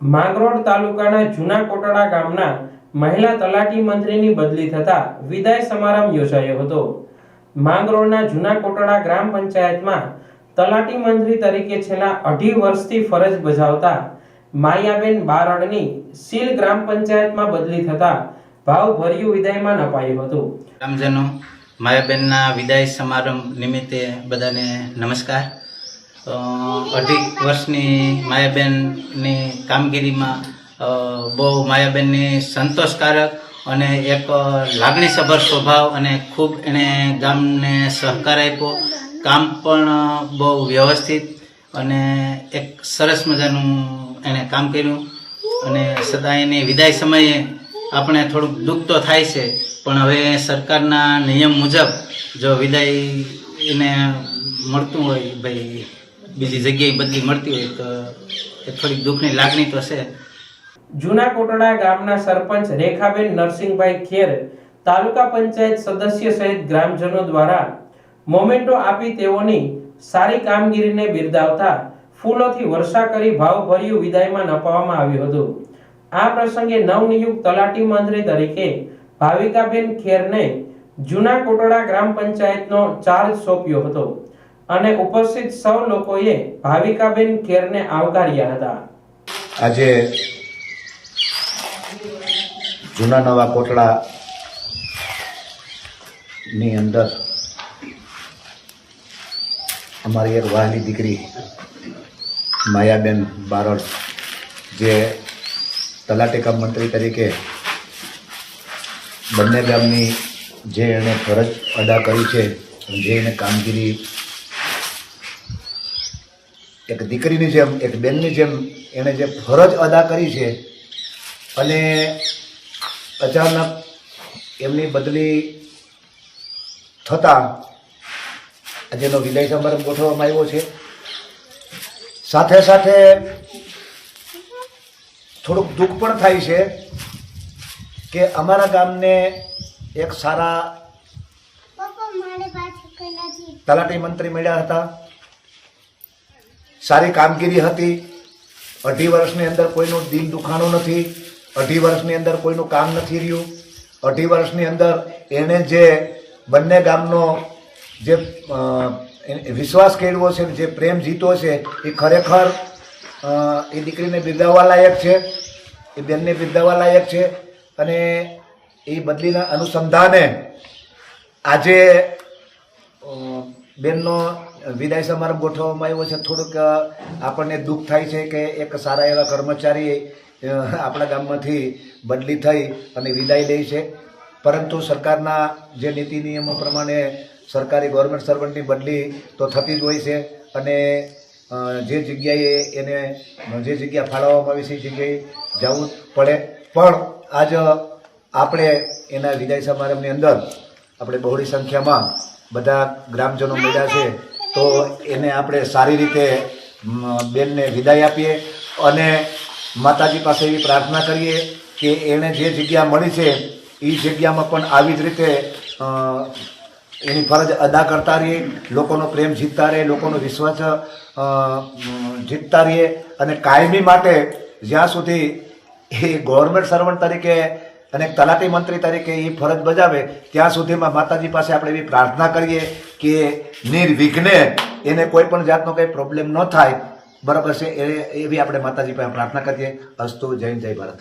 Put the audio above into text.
માંગરોળ તાલુકાના જૂના કોટડા ગામના મહિલા તલાટી મંત્રીની બદલી થતા વિદાય સમારંભ યોજાયો હતો। માંગરોળના જૂના કોટડા ગ્રામ પંચાયતમાં તલાટી મંત્રી તરીકે છેલ્લા 2.5 વર્ષથી ફરજ બજાવતા માયાબેન બારડની સીલ ગ્રામ પંચાયતમાં બદલી થતા ભાવભર્યું વિદાયમાન અપાયું હતું। ગ્રામજનો, માયાબેનના વિદાય સમારંભ નિમિત્તે બધાને નમસ્કાર। 2.5 વર્ષની માયાબેનની કામગીરીમાં બહુ માયાબેનની સંતોષકારક અને એક લાગણીસભર સ્વભાવ અને ખૂબ એણે ગામને સહકાર આપ્યો। કામ પણ બહુ વ્યવસ્થિત અને એક સરસ મજાનું એણે કામ કર્યું અને સદા એની વિદાય સમયે આપણે થોડુંક દુઃખ તો થાય છે, પણ હવે સરકારના નિયમ મુજબ જો વિદાય એને મળતું હોય, ભાઈ બીજી જગ્યાએ બદલી મળતી હોય તો એ થોડીક દુઃખની લાગણી તો છે। જૂના કોટડા ગામના સરપંચ રેખાબેન નરસિંહભાઈ ખેર, તાલુકા પંચાયત સદસ્ય સહિત ગ્રામજનો દ્વારા મોમેન્ટો આપી તેઓની સારી કામગીરીને બિરદાવતા ફૂલોથી વર્ષા કરી ભાવભર્યું વિદાયમાન અપાવવામાં આવ્યું હતું। આ પ્રસંગે નવનિયુક્ત તલાટી મંત્રી તરીકે ભાવિકાબેન ખેરને જૂના કોટડા ગ્રામ પંચાયતનો ચાર્જ સોંપ્યો હતો અને ઉપસ્થિત સૌ લોકોએ ભાવિકાબેન ખેરને આવકાર્યા હતા। આજે જૂના નવા કોટડા ની અંદર અમારી એક વહાલી દીકરી માયાબેન બારડ જે તલાટી કમ મંત્રી તરીકે બંને ગામની જે એણે ફરજ અદા કરી છે, જે એને કામગીરી એક દીકરીની જેમ, એક બેનની જેમ એણે જે ફરજ અદા કરી છે અને અચાનક એમની બદલી થતાં આજનો વિદાય સમારંભ ગોઠવવામાં આવ્યો છે। સાથે સાથે થોડુંક દુઃખ પણ થાય છે કે અમારા ગામને એક સારા તલાટી મંત્રી મળ્યા હતા, સારી કામગીરી હતી। 2.5 વર્ષની અંદર કોઈનું દિલ દુખાણું નથી, 2.5 વર્ષની અંદર કોઈનું કામ નથી રહ્યું। 2.5 વર્ષની અંદર એણે જે બંને ગામનો જે વિશ્વાસ કેળવો છે, જે પ્રેમ જીતો છે, એ ખરેખર એ દીકરીને બિરદાવવા લાયક છે, એ બેનને બિરદાવવા લાયક છે। અને એ બદલીના અનુસંધાને આજે બેનનો વિદાય સમારંભ ગોઠવવામાં આવ્યો છે। થોડુંક આપણને દુઃખ થાય છે કે એક સારા એવા કર્મચારી આપણા ગામમાંથી બદલી થઈ અને વિદાય લે છે, પરંતુ સરકારના જે નીતિ નિયમો પ્રમાણે સરકારી ગવર્મેન્ટ સર્વન્ટની બદલી તો થતી જ હોય છે અને જે જગ્યાએ એને જે જગ્યા ફાળવવામાં આવી છે એ જગ્યાએ જવું પડે। પણ આજ આપણે એના વિદાય સમારંભની અંદર આપણે બહોળી સંખ્યામાં બધા ગ્રામજનો મળ્યા છે, તો એને આપણે સારી રીતે બેનને વિદાય આપીએ અને માતાજી પાસે એવી પ્રાર્થના કરીએ કે એણે જે જગ્યા મળી છે એ જગ્યામાં પણ આવી જ રીતે એની ફરજ અદા કરતા રહીએ, લોકોનો પ્રેમ જીતતા રહે, લોકોનો વિશ્વાસ જીતતા રહીએ અને કાયમી માટે જ્યાં સુધી એ ગવર્મેન્ટ સર્વન્ટ તરીકે અને તલાટી મંત્રી તરીકે એ ફરજ બજાવે ત્યાં સુધીમાં માતાજી પાસે આપણે એવી પ્રાર્થના કરીએ કે નિર્વિઘ્ને એને કોઈ પણ જાતનો કંઈ પ્રોબ્લેમ ન થાય, બરાબર છે? એવી આપણે માતાજી પાસે પ્રાર્થના કરીએ। અસ્તુ, જય હિન્દ, જય ભારત।